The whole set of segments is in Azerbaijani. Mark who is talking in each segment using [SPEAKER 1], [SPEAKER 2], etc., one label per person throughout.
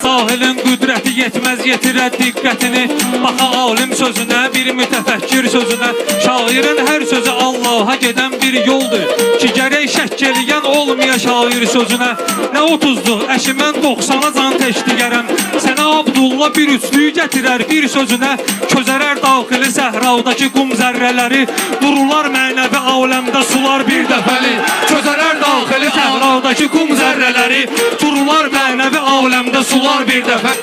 [SPEAKER 1] Sahilin qüdrəti yetməz yetirər diqqətini. Baxa alim sözünə, bir mütəfəkkir sözünə. Şairin hər sözü Allaha gedən bir yoldur ki, gərək şəkk eləyən olmaya şair sözünə. Nə 30'dur, əşimən 90'a can teşdigərəm. Sənə Abdullah bir üçlüyü gətirər bir sözünə. Közərər daxili səhradakı qum zərrələri. Dururlar mənəvi aləmdə sular bir dəfəli. Közərər daxili səhradakı qum zərrələri. Dururlar mənəvi aləmdə sular bir dəfə.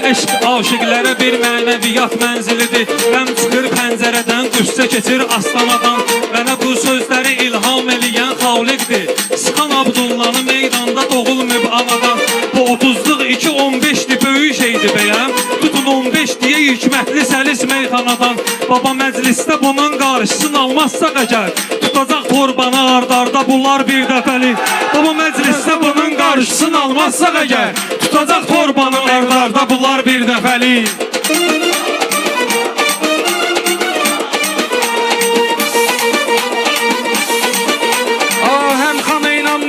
[SPEAKER 1] Eşq aşıqlərə bir mənəviyyat mənzilidir. Qəm çıxır pəncərədən, qüssə keçir astanadan. Mənə bu sözləri ilham eləyən xaliqdir. Sıxan Abdullah'ı meydanda doğulmayıb anadan. Bu 30'luq 2-15'dir, böyük şeydir bəyəm. Tutun 15 deyə hikmətli səlis meyxanadan. Baba məclisdə bunun qarşısını almazsaq əgər, tutacaq torbanı ardarda bunlar bir dəfəli. Baba məclisdə bunun qarşısını almazsaq əgər, tutacaq torbanı ardarda bunlar bir dəfəli.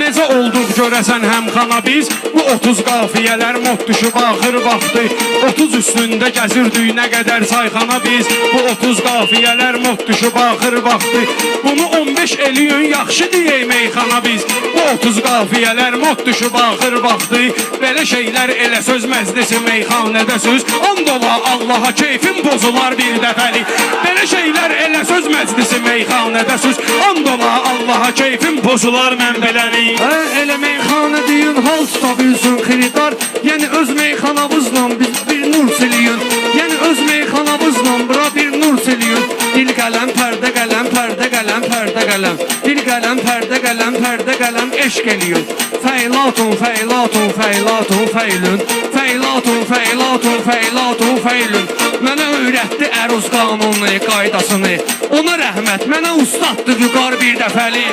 [SPEAKER 1] Necə olduq görəsən həmxana biz. Bu 30 qafiyələr mod düşüb axır vaxtı. 30 üstündə gəzirdik nə qədər sayxana biz. Bu 30 qafiyələr mod düşüb axır vaxtı. Bunu 15 eləyin yaxşı deyək meyxana biz. Bu 30 qafiyələr mod düşüb axır vaxtı. Belə şeylər elə söz məclisi meyxanədə söz. And ola Allaha keyfim bozular bir dəfəli. Belə şeylər elə söz məclisi meyxanədə söz. And ola Allaha keyfim bozular mən beləli.
[SPEAKER 2] Elə meyxana deyin, hal tuta bilsin xiridar. Yəni öz meyxanamızla biz bir nur siliyin. Yəni öz meyxanamızla bura bir nur siliyin. Dil qələm, pərdə qələm, pərdə qələm, pərdə qələm. Dil qələm, pərdə qələm, pərdə qələm eşq eləyin. Fəylatun, fəylatun, fəylatun, fəylün. Fəylatun, fəylatun, fəylatun, fəylün. Mənə öyrətdi əruz qanunu qaydasını. Ona rəhmət, mənə ustaddı vüqar bir dəfəli.